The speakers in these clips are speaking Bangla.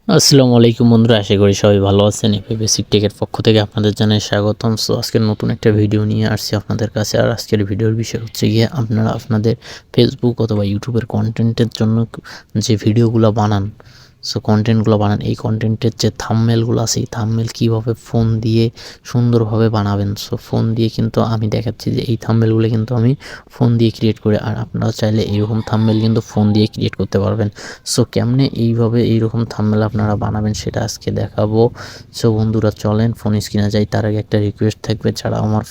আসসালামু আলাইকুম বন্ধুরা, আশা করি সবাই ভালো আছেন। এফএ বেসিক টেকের পক্ষ থেকে আপনাদের জানাই স্বাগতম। সো আজকের নতুন একটা ভিডিও নিয়ে আসছি আপনাদের কাছে। আর আজকের ভিডিওর বিষয় হচ্ছে গিয়ে আপনারা আপনাদের ফেসবুক অথবা ইউটিউবের কন্টেন্টের জন্য যে ভিডিওগুলো বানান, সো কন্টেন্টগুলো বানান, এই কন্টেন্টের যে থাম্বনেলগুলো আছে এই থাম্বনেল কীভাবে ফোন দিয়ে সুন্দরভাবে বানাবেন। সো ফোন দিয়ে কিন্তু আমি দেখাচ্ছি যে এই থাম্বনেলগুলো কিন্তু আমি ফোন দিয়ে ক্রিয়েট করি, আর আপনারা চাইলে এইরকম থাম্বনেল কিন্তু ফোন দিয়ে ক্রিয়েট করতে পারবেন। সো কেমনে এইভাবে এইরকম থাম্বনেল আপনারা বানাবেন সেটা আজকে দেখাবো। সো বন্ধুরা চলেন ফোন স্ক্রিনে যাই। তার আগে একটা রিকোয়েস্ট থাকবে, যারা আমার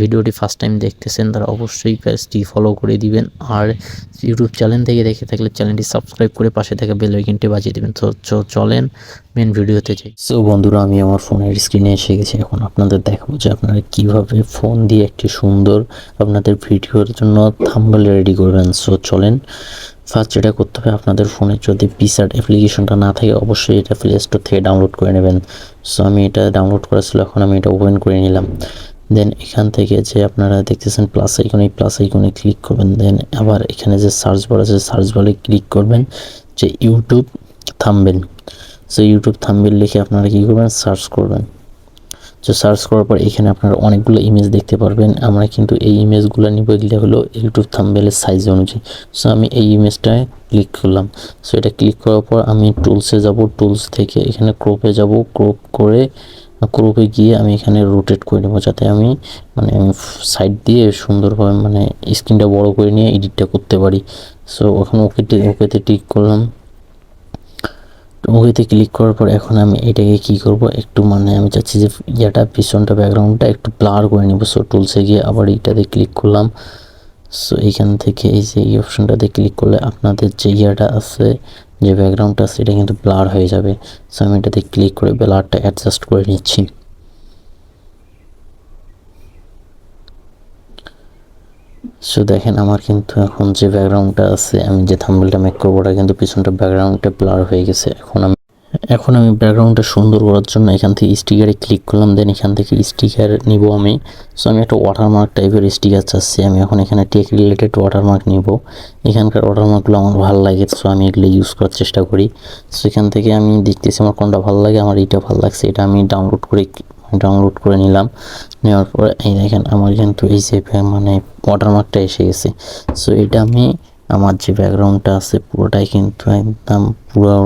ভিডিওটি ফার্স্ট টাইম দেখতেছেন তারা অবশ্যই পেজটি ফলো করে দিবেন, আর ইউটিউব চ্যানেল থেকে দেখে থাকলে চ্যানেলটি সাবস্ক্রাইব করে পাশে থাকা বেল আইকনটি বাজিয়ে দিবেন। তো চলেন মেন ভিডিওতে যাই। সো বন্ধুরা, আমি আমার ফোনের স্ক্রিনে এসে গেছি। এখন আপনাদের দেখাবো যে আপনারা কিভাবে ফোন দিয়ে একটি সুন্দর আপনাদের ভিডিওর জন্য থাম্বনেল রেডি করবেন। সো চলেন, ফার্স্ট যেটা করতে হবে, আপনাদের ফোনে যদি পিক্সার্ট অ্যাপ্লিকেশনটা না থাকে অবশ্যই এটা প্লে স্টোর থেকে ডাউনলোড করে নেবেন। সো আমি এটা ডাউনলোড করেছিল, এখন আমি এটা ওপেন করে নিলাম। দেন এখান থেকে যে আপনারা দেখতেছেন প্লাস আইকন, এই প্লাস আইকনে ক্লিক করবেন। দেন আবার এখানে যে সার্চ বার আছে সার্চ বারে ক্লিক করবেন যে YouTube thumbnail. So YouTube thumbnail লিখে আপনারা কী করবেন, সার্চ করবেন। তো সার্চ করার পর এখানে আপনারা অনেকগুলো ইমেজ দেখতে পারবেন। আমরা কিন্তু এই ইমেজগুলো নিব, এগুলো হলো ইউটিউব থাম্বনেলের সাইজ অনুযায়ী। সো আমি এই ইমেজটায় ক্লিক করলাম। সো এটা ক্লিক করার পর আমি টুলসে যাব, টুলস থেকে এখানে ক্রপে যাব, ক্রপ করে ক্রপে গিয়ে আমি এখানে রোটেট করে নেবো, যাতে আমি সাইড দিয়ে সুন্দরভাবে স্ক্রিনটা বড় করে নিয়ে এডিটটা করতে পারি। সো ওখানে ওকেতে টিক করলাম। ওকেতে ক্লিক করার পর এখন আমি এটাকে কি করব, একটু আমি চাচ্ছি যে পিছনটা ব্যাকগ্রাউন্ডটা একটু ব্লার করে নেব। সো টুলসে গিয়ে আবার এইটাতে ক্লিক করলাম। সো এইখান থেকে এই যে এই অপশনটাতে ক্লিক করলে আপনাদের যে আছে, যে ব্যাকগ্রাউন্ডটা আছে, এটা কিন্তু ব্লার হয়ে যাবে। সো আমি এটাতে ক্লিক করে ব্লারটা অ্যাডজাস্ট করে নিচ্ছি। সো দেখেন আমার কিন্তু এখন যে ব্যাকগ্রাউন্ডটা আছে, আমি যে থাম্বনেলটা মেক করবো ওটা কিন্তু পিছনটা ব্যাকগ্রাউন্ডটা ব্লার হয়ে গেছে। এখন আমি ব্যাকগ্রাউন্ডটা সুন্দর করার জন্য এখান থেকে স্টিকারে ক্লিক করলাম। দেন এখান থেকে স্টিকার নিব আমি। সো আমি একটা ওয়াটারমার্ক টাইপের স্টিকার চাচ্ছি। আমি এখন এখানে টেক রিলেটেড ওয়াটারমার্ক নিব। এখানকার ওয়াটারমার্কগুলো আমার ভালো লাগে, সো আমি এগুলো ইউজ করার চেষ্টা করি। সো এখান থেকে আমি দেখতেছি আমার কোনটা ভালো লাগে, আমার এইটা ভালো লাগছে, এটা আমি ডাউনলোড করে নিলাম। নেওয়ার পর এই দেখেন আমার কিন্তু এই যে ওয়াটারমার্কটা এসে গেছে। সো এটা আমি আমার যে ব্যাকগ্রাউন্ডটা আছে পুরোটাই কিন্তু একদম পুরো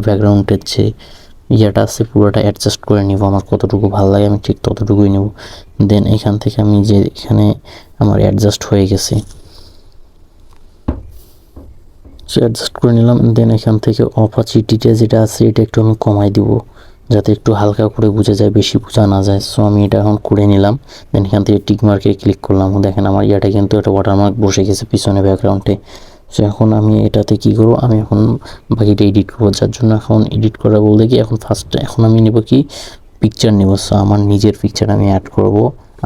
ব্যাকগ্রাউন্ডের যে আছে পুরোটা অ্যাডজাস্ট করে নিব। আমার কতটুকু ভালো লাগে আমি ঠিক ততটুকুই নেব। দেন এখান থেকে আমি যে এখানে আমার অ্যাডজাস্ট হয়ে গেছে, সো অ্যাডজাস্ট করে নিলাম। দেন এখান থেকে অপাসিটিটা যেটা আছে এটা একটু আমি কমাই দিব, যাতে একটু হালকা করে বোঝা যায়, বেশি বোঝা না যায়। সো আমি এটা এখন করে নিলাম। দেন এখান থেকে টিক মার্কে ক্লিক করলাম। দেখেন আমার কিন্তু একটা ওয়াটারমার্ক বসে গেছে পিছনে ব্যাকগ্রাউন্ডে। সো এখন আমি এটাতে কী করবো, আমি এখন বাকিটা এডিট করবো। যার জন্য এখন এডিট করা বলতে কি, এখন আমি নেব কি পিকচার নেব। সো আমার নিজের পিকচার আমি অ্যাড করব।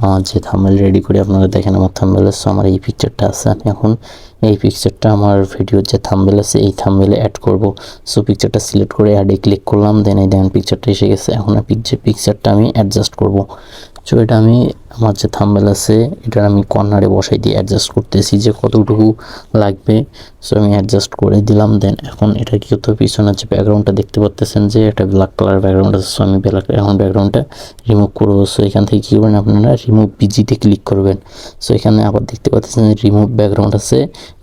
আমার যে থাম্বনেল রেডি করে আপনারা দেখেন আমার থাম্বনেলে, সো আমার এই পিকচারটা আছে। আমি এখন এই পিকচারটা আমার ভিডিওর যে থাম্বনেল আছে এই থাম্বনেলে অ্যাড করব। সো পিকচারটা সিলেক্ট করে অ্যাডে ক্লিক করলাম। দেন এই দেখেন পিকচারটা এসে গেছে। এখন পিকচারটা আমি অ্যাডজাস্ট করব। সো এটা আমি আমার যে থাম্বনেল আছে এটা আমি কর্নারে বসাই দিয়ে অ্যাডজাস্ট করতেছি যে কতটুকু লাগবে। সো আমি অ্যাডজাস্ট করে দিলাম। দেন এখন এটা কি হতো, পিছনের যে ব্যাকগ্রাউন্ডটা দেখতে পাচ্তেছেন যে একটা ব্ল্যাক কালার ব্যাকগ্রাউন্ড আছে। সো আমি এখন ব্যাকগ্রাউন্ডটা রিমুভ করবো। সো এখান থেকে কী করবেন, আপনারা রিমুভ বিজিতে ক্লিক করবেন। সো এখানে আবার দেখতে পাচ্ছেন যে রিমুভ ব্যাকগ্রাউন্ড আছে,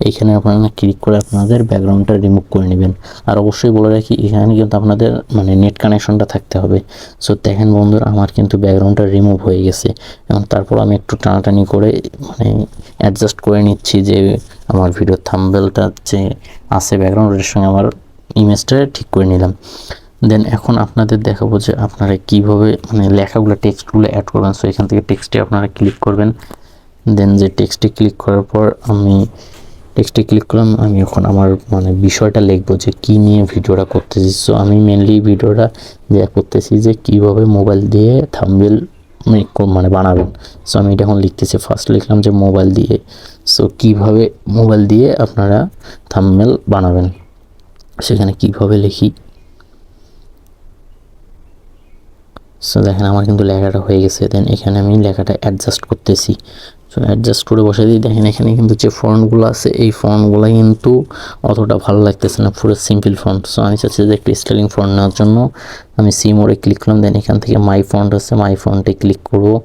এইখানে আপনারা ক্লিক করে আপনাদের ব্যাকগ্রাউন্ডটা রিমুভ করে নেবেন। আর অবশ্যই বলে রাখি এখানে কিন্তু আপনাদের নেট কানেকশনটা থাকতে হবে। সো দেখেন বন্ধুরা, আমার কিন্তু ব্যাকগ্রাউন্ডটা রিমুভ হয়ে গেছে। এবং তারপর আমি একটু টানাটানি করে অ্যাডজাস্ট করে নিচ্ছি যে আমার ভিডিওর থাম্বনেলটা যে আছে ব্যাকগ্রাউন্ডের সঙ্গে আমার ইমেজটা ঠিক করে নিলাম। দেন এখন আপনাদের দেখাবো যে আপনারা কীভাবে লেখাগুলো টেক্সটগুলো অ্যাড করবেন। সো এখান থেকে টেক্সটে আপনারা ক্লিক করবেন। দেন যে টেক্সটে ক্লিক করার পর আমি টেক্সটে ক্লিক করলাম। আমি এখন আমার বিষয়টা লিখবো যে কী নিয়ে ভিডিওটা করতেছি। সো আমি মেনলি ভিডিওটা করতেছি যে কীভাবে মোবাইল দিয়ে থাম্বনেল বানাবেন। সো আমি এটা এখন লিখতেছি। ফার্স্ট লিখলাম যে মোবাইল দিয়ে। সো কীভাবে মোবাইল দিয়ে আপনারা থাম্বনেল বানাবেন, সেখানে কীভাবে লিখি। সো দেখেন আমার কিন্তু লেখাটা হয়ে গেছে। দেন এখানে আমি লেখাটা অ্যাডজাস্ট করতেছি। সো অ্যাডজাস্ট করে বসাই দিই। দেখেন এখানে কিন্তু যে ফন্টগুলো আছে এই ফন্টগুলো কিন্তু অতটা ভালো লাগতেছে না, পুরো সিম্পল ফন্ট। সো আমি চাচ্ছি যে একটু স্টাইলিং ফন্ট নেওয়ার জন্য আমি সি মোডে ক্লিক করলাম, দেন এখান থেকে মাই ফন্ট আছে, মাই ফন্টে ক্লিক করবো।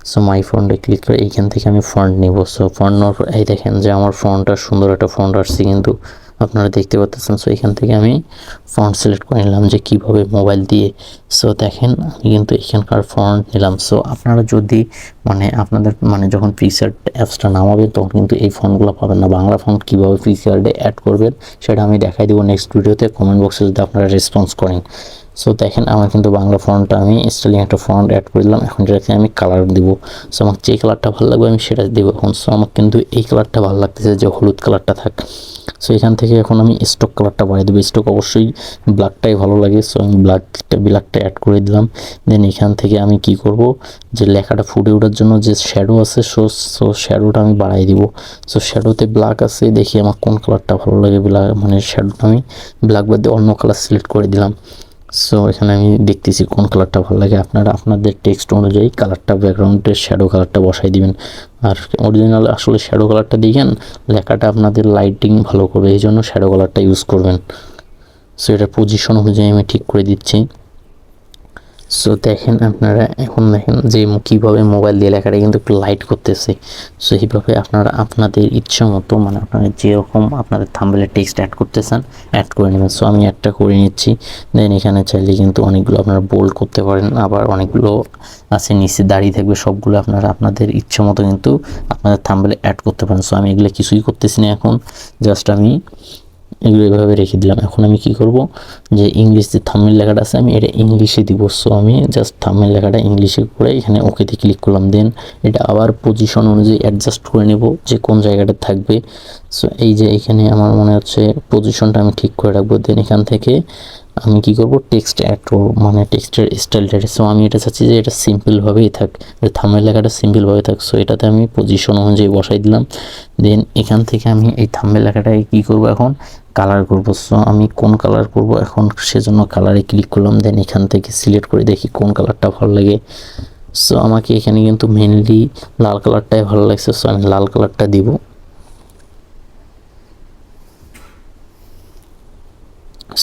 সো মাই ফন্টে ক্লিক করে এইখান থেকে আমি ফন্ট নেব। সো ফন্ট নেওয়ার পর এই দেখেন যে আমার ফন্টটা সুন্দর একটা ফন্ট আসছে কিন্তু আপনারা দেখতে পাচ্ছেন। সো এখান থেকে আমি ফন্ট সিলেক্ট করে নিলাম যে কীভাবে মোবাইল দিয়ে। সো দেখেন আমি কিন্তু এখানকার ফন্ট নিলাম। সো আপনারা যদি আপনাদের যখন পিক্সার্ট অ্যাপসটা নামাবেন তখন কিন্তু এই ফন্টগুলো পাবেন না। বাংলা ফন্ট কীভাবে পিক্সার্টে অ্যাড করবেন সেটা আমি দেখাই দেবো নেক্সট ভিডিওতে, কমেন্ট বক্সে যদি আপনারা রেসপন্স করেন। সো দেখেন আমার কিন্তু বাংলা ফন্টটা আমি স্টাইলিং একটা ফন্ট অ্যাড করে দিলাম। এখন যেটাকে আমি কালার দিব। সো আমার যে কালারটা ভালো লাগবে আমি সেটা দেবো এখন। সো আমার কিন্তু এই কালারটা ভালো লাগতেছে যে হলুদ কালারটা থাক। সো এখান থেকে এখন আমি স্টক কালারটা বাড়িয়ে দেবো। স্টক অবশ্যই ব্ল্যাকটাই ভালো লাগে। সো আমি ব্ল্যাকটা অ্যাড করে দিলাম। দেন এখান থেকে আমি কি করব, যে লেখাটা ফুটে ওঠার জন্য যে শ্যাডো আছে সো শ্যাডোটা আমি বাড়াই দিব। সো শ্যাডোতে ব্ল্যাক আছে, দেখি আমার কোন কালারটা ভালো লাগে। ব্ল্যাক শ্যাডোটা আমি ব্ল্যাক বাদ দিয়ে অন্য কালার সিলেক্ট করে দিলাম। সো এখানে আমি দেখতেছি কোন কালারটা ভালো লাগে। আপনারা আপনাদের টেক্সট অনুযায়ী কালারটা ব্যাকগ্রাউন্ডের শ্যাডো কালারটা বসাই দিবেন। আর অরিজিনাল আসলে শ্যাডো কালারটা দেখেন লেখাটা আপনাদের লাইটিং ভালো করবে, এই জন্য শ্যাডো কালারটা ইউজ করবেন। সো এটা পজিশন অনুযায়ী আমি ঠিক করে দিচ্ছি। সো দেখেন আপনারা এখন দেখেন যে কীভাবে মোবাইল দিয়ে লেখাটা কিন্তু একটু লাইট করতেছে। সো এইভাবে আপনারা আপনাদের ইচ্ছা মতো আপনারা যেরকম আপনাদের থাম্বনেলে টেক্সট অ্যাড করতে চান অ্যাড করে নেবেন। সো আমি অ্যাডটা করে নিচ্ছি। দেন এখানে চাইলে কিন্তু অনেকগুলো আপনারা বোল্ড করতে পারেন, আবার অনেকগুলো আছে নিচে দাঁড়িয়ে থাকবে, সবগুলো আপনারা আপনাদের ইচ্ছা মতো কিন্তু আপনাদের থাম্বনেলে অ্যাড করতে পারেন। সো আমি এগুলো কিছুই করতেছি না এখন, জাস্ট আমি এগুলো এভাবে রেখে দিলাম। এখন আমি কি করব, যে ইংলিশ যে থাম্বনেল লেখাটা আছে আমি এটা ইংলিশে দিব। সো আমি জাস্ট থাম্বনেল লেখাটা ইংলিশে করে এখানে ওকেতে ক্লিক করলাম। দেন এটা আবার পজিশন অনুযায়ী অ্যাডজাস্ট করে নেব যে কোন জায়গাটা থাকবে। সো এই যে এখানে আমার মনে হচ্ছে পজিশনটা আমি ঠিক করে রাখবো। দেন এখান থেকে আমি কি করব, টেক্সট অ্যাড করব, টেক্সটের স্টাইলটা। সো আমি এটা চাচ্ছি যে এটা সিম্পলভাবেই থাক, থাম্বনেল লেখাটা সিম্পলভাবে থাক। সো এটাতে আমি পজিশন অনুযায়ী বসাই দিলাম। দেন এখান থেকে আমি এই থাম্বনেল লেখাটাকে কী করব, এখন কালার করব। সো আমি কোন কালার করব এখন, সেজন্য কালারে ক্লিক করলাম। দেন এখান থেকে সিলেক্ট করে দেখি কোন কালারটা ভালো লাগে। সো আমাকে এখানে কিন্তু মেনলি লাল কালারটাই ভালো লাগছে। সো আমি লাল কালারটা দিব।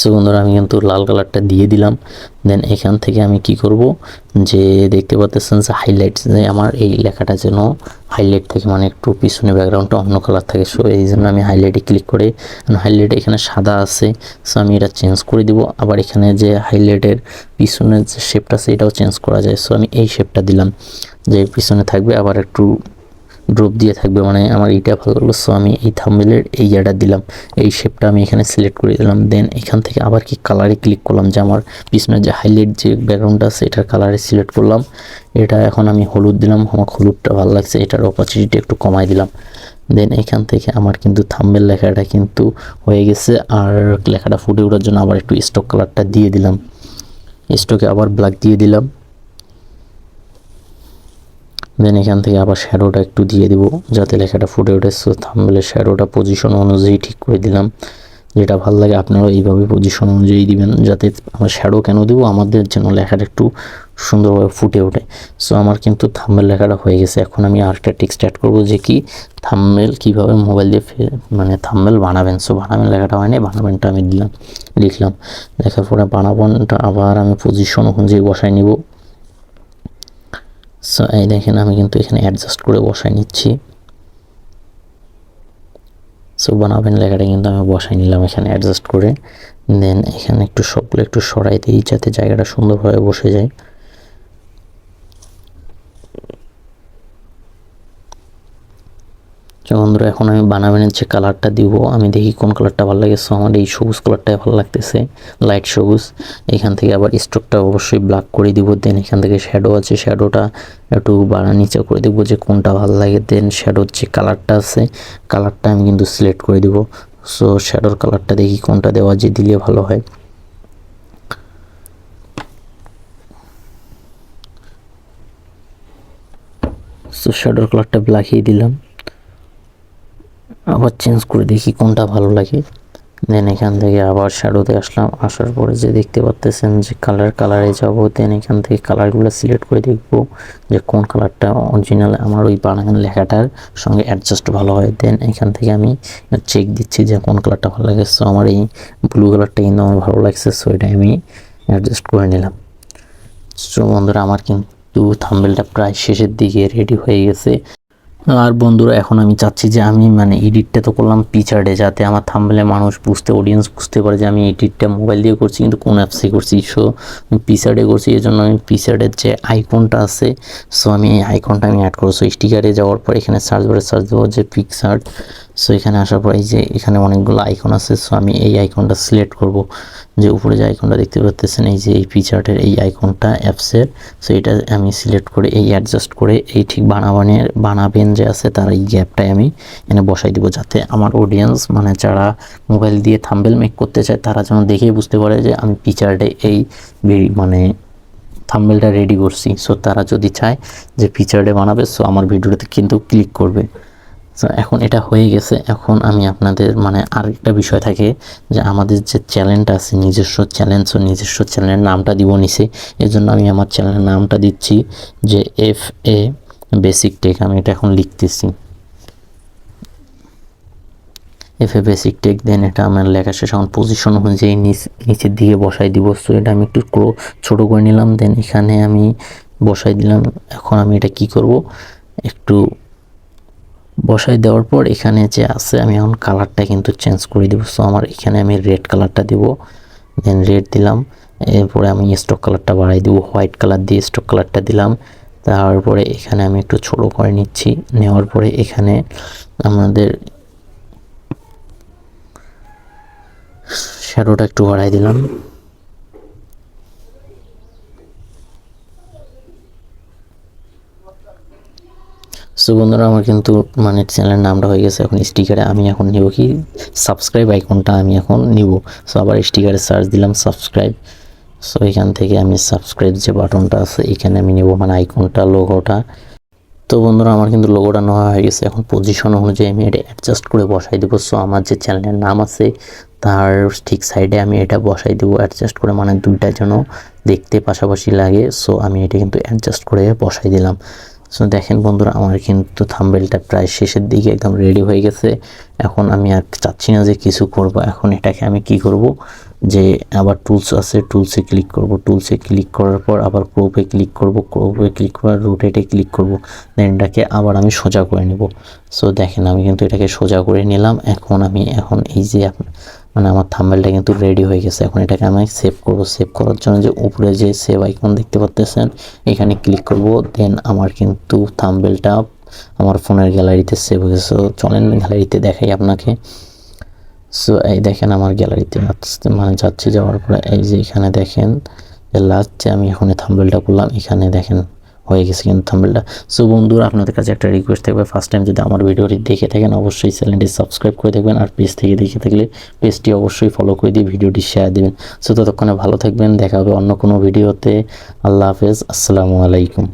সো বন্ধুরা আমি কিন্তু লাল কালারটা দিয়ে দিলাম। দেন এখান থেকে আমি কি করব, যে দেখতে পাচ্ছেন যে হাইলাইট, যে আমার এই লেখাটা যেন হাইলাইট থেকে একটু পিছনে ব্যাকগ্রাউন্ডটা অন্য কালার থাকে। সো এই জন্য আমি হাইলাইটে ক্লিক করে, হাইলাইট এখানে সাদা আছে, সো আমি এটা চেঞ্জ করে দিব। আবার এখানে যে হাইলাইটের পিছনের যে শেপটা আছে এটাও চেঞ্জ করা যায়। সো আমি এই শেপটা দিলাম যে পিছনে থাকবে, আবার একটু ড্রপ দিয়ে থাকবে, আমার এইটা ভালো লাগলো। সো আমি এই থাম্বনেলের এই জায়গাটা দিলাম, এই শেপটা আমি এখানে সিলেক্ট করে দিলাম। দেন এখান থেকে আবার কি কালারে ক্লিক করলাম, যে আমার পিছনে যে হাইলাইট যে ব্যাকগ্রাউন্ডটা আছে এটার কালারে সিলেক্ট করলাম। এটা এখন আমি হলুদ দিলাম, আমার হলুদটা ভালো লাগছে, এটার অপারচুনিটি একটু কমাই দিলাম। দেন এখান থেকে আমার কিন্তু থাম্বনেল লেখাটা কিন্তু হয়ে গেছে। আর লেখাটা ফুটে ওঠার জন্য আবার একটু স্টক কালারটা দিয়ে দিলাম, স্টকে আবার ব্ল্যাক দিয়ে দিলাম। দেন এখান থেকে আবার শ্যাডোটা একটু দিয়ে দিব যাতে লেখাটা ফুটে ওঠে। সো থাম্বনেলের শ্যাডোটা পজিশন অনুযায়ী ঠিক করে দিলাম, যেটা ভালো লাগে আপনারা এইভাবে পজিশন অনুযায়ী দিবেন। যাতে আমার শ্যাডো কেন দিব, আমাদের যেন লেখাটা একটু সুন্দরভাবে ফুটে ওঠে। সো আমার কিন্তু থাম্বনেল লেখাটা হয়ে গেছে। এখন আমি আরেকটা টেক্সট অ্যাড করবো, যে কি থাম্বনেল কীভাবে মোবাইল দিয়ে থাম্বনেল বানাবেন। সো বানাবেন লেখাটা হয়নি, বানাবেনটা আমি লিখলাম। লেখার পরে বানাবেনটা আবার আমি পজিশন অনুযায়ী বসাই নিব। সো এই দেখেন আমি কিন্তু এখানে অ্যাডজাস্ট করে বসাই নিচ্ছি। সো বানাবেন লেখাটা কিন্তু আমি বসাই নিলাম এখানে অ্যাডজাস্ট করে। দেন এখানে একটু সবগুলো একটু সরাই দিই যাতে জায়গাটা সুন্দরভাবে বসে যায়। বন্ধুরা এখন আমি বানাবেনের যে কালারটা দিব, আমি দেখি কোন কালারটা ভালো লাগে। সো আমার এই সবুজ কালারটাই ভালো লাগতেছে, লাইট সবুজ। এখান থেকে আবার স্ট্রোকটা অবশ্যই ব্ল্যাক করে দিব। দেন এখান থেকে শ্যাডো আছে, শ্যাডোটা একটু নিচে করে দেবো যে কোনটা ভালো লাগে। দেন শ্যাডোর যে কালারটা আছে কালারটা আমি কিন্তু সিলেক্ট করে দিব। সো শ্যাডোর কালারটা দেখি কোনটা দেওয়া যে দিলে ভালো হয়। সো শ্যাডোর কালারটা ব্ল্যাকই দিলাম, আবার চেঞ্জ করে দেখি কোনটা ভালো লাগে। দেন এখান থেকে আবার শ্যাডোতে আসলাম, আসার পরে যে দেখতে পাচ্তেছেন যে কালারে যাব। দেন এখান থেকে কালারগুলো সিলেক্ট করে দেখবো যে কোন কালারটা অরিজিনাল আমার ওই বানান লেখাটার সঙ্গে অ্যাডজাস্ট ভালো হয়। দেন এখান থেকে আমি চেক দিচ্ছি যে কোন কালারটা ভালো লাগে। সো আমার এই ব্লু কালারটা কিন্তু আমার ভালো লাগছে, সো এটা আমি অ্যাডজাস্ট করে নিলাম। সো বন্ধুরা আমার কিন্তু থাম্বনেলটা প্রায় শেষের দিকে রেডি হয়ে গেছে। আর বন্ধুরা এখন আমি চাচ্ছি যে আমি এডিটটা তো করলাম পিকচার্টে, যাতে আমার থাম্বনেলে মানুষ অডিয়েন্স বুঝতে পারে যে আমি এডিটটা মোবাইল দিয়ে করছি কিন্তু কোন অ্যাপসে করছি। সো আমি পিকচার্টে করছি, এই জন্য আমি পিকচার্টের যে আইকনটা আছে, সো আমি এই আইকনটা আমি অ্যাড করবো। সো স্টিকারে যাওয়ার পর এখানে সার্চ বারে সার্চ দেবো যে পিকচার্ট। সো এখানে আসার পর এই যে এখানে অনেকগুলো আইকন আছে, সো আমি এই আইকনটা সিলেক্ট করব। যে উপরে যে আইকনটা দেখতে পাচ্ছেন এই যে এই পিকচার্টের এই আইকনটা অ্যাপসের, সো এটা আমি সিলেক্ট করে এই অ্যাডজাস্ট করে এই ঠিক বানাবেন যে আছে তার এই গ্যাপটায় আমি এনে বসাই দিব, যাতে আমার অডিয়েন্স যারা মোবাইল দিয়ে থাম্বনেল মেক করতে চায় তারা যেন দেখেই বুঝতে পারে যে আমি পিকচার্টে এই থাম্বনেলটা রেডি করছি। সো তারা যদি চায় যে পিকচার্টে বানাবে, সো আমার ভিডিওতে কিন্তু ক্লিক করবে। সো এখন এটা হয়ে গেছে। এখন আমি আপনাদের আরেকটা বিষয় থাকে যে আমাদের যে চ্যানেলটা আছে নিজস্ব চ্যানেল, সো নিজস্ব চ্যানেলের নামটা দিব নিচে। এর জন্য আমি আমার চ্যানেলের নামটা দিচ্ছি যে FA বেসিক টেক। আমি এটা এখন লিখতেছি FA বেসিক টেক। দেন এটা আমার লেখা শেষ। এখন পজিশন অনুযায়ী নিচের দিকে বসাই দিব। সো এটা আমি একটু ছোটো করে নিলাম, দেন এখানে আমি বসাই দিলাম। এখন আমি এটা কি করব, একটু বসাই দেওয়ার পর এখানে যে আছে আমি এখন কালারটা কিন্তু চেঞ্জ করে দিব। সো আমার এখানে আমি রেড কালারটা দিব, দেন রেড দিলাম। এরপরে আমি স্টক কালারটা বাড়াই দিব, হোয়াইট কালার দিয়ে স্টক কালারটা দিলাম। তারপরে এখানে আমি একটু ছোটো করে নিচ্ছি, নেওয়ার পরে এখানে আমাদের শ্যাডোটা একটু বাড়াই দিলাম। সো বন্ধুরা আমার কিন্তু চ্যানেলের নামটা হয়ে গেছে। এখন স্টিকারে আমি এখন নিব কি সাবস্ক্রাইব আইকনটা আমি এখন নিব। সো আবার স্টিকারে সার্চ দিলাম সাবস্ক্রাইব। সো এখান থেকে আমি সাবস্ক্রাইব যে বাটনটা আছে এখানে আমি নেব, আইকনটা লোগোটা। তো বন্ধুরা আমার কিন্তু লোগোটা নেওয়া হয়ে গেছে। এখন পজিশন অনুযায়ী আমি এটা অ্যাডজাস্ট করে বসাই দেবো। সো আমার যে চ্যানেলের নাম আছে তার ঠিক সাইডে আমি এটা বসাই দেবো অ্যাডজাস্ট করে, দুইটা যেন দেখতে পাশাপাশি লাগে। সো আমি এটা কিন্তু অ্যাডজাস্ট করে বসাই দিলাম। সো দেখেন বন্ধুরা আমার কিন্তু থাম্বনেলটা প্রায় শেষের দিকে একদম রেডি হয়ে গেছে। এখন আমি আর চাচ্ছি না যে কিছু করব। এখন এটাকে আমি কি করব, যে আবার টুলস আছে টুলসে ক্লিক করব। টুলসে ক্লিক করার পর আবার ক্রপে ক্লিক করব, ক্রপে ক্লিক করার রোটেটে ক্লিক করব। দেন এটাকে আবার আমি সোজা করে নেব। সো দেখেন আমি কিন্তু এটাকে সোজা করে নিলাম। এখন এই যে আমার থাম্বনেলটা কিন্তু রেডি হয়ে গেছে। এখন এটাকে আমি সেভ করব। সেভ করার জন্য যে উপরে যে সেভ আইকন দেখতে পাচ্ছেন এখানে ক্লিক করব। দেন আমার কিন্তু থাম্বনেলটা আমার ফোনের গ্যালারিতে সেভ হয়ে গেছে। চলেন গ্যালারিতে দেখাই আপনাকে। সো এই দেখেন আমার গ্যালারিতে যাচ্ছে, যাওয়ার পরে এই যে এখানে দেখেন লাস্টে আমি এখন থাম্বনেলটা করলাম, এখানে দেখেন হয়ে গেছে কিন্তু থাম্বনেলটা। সো বন্ধুরা আপনাদের কাছে একটা রিকোয়েস্ট থাকবে, ফার্স্ট টাইম যদি আমার ভিডিওটি দেখে থাকেন অবশ্যই চ্যানেলটি সাবস্ক্রাইব করে দেখবেন, আর পেজ থেকে দেখে থাকলে পেজটি অবশ্যই ফলো করে দিয়ে ভিডিওটি শেয়ার দেবেন। সো ততক্ষণে ভালো থাকবেন, দেখা হবে অন্য কোনো ভিডিওতে। আল্লাহ হাফেজ, আসসালামু আলাইকুম।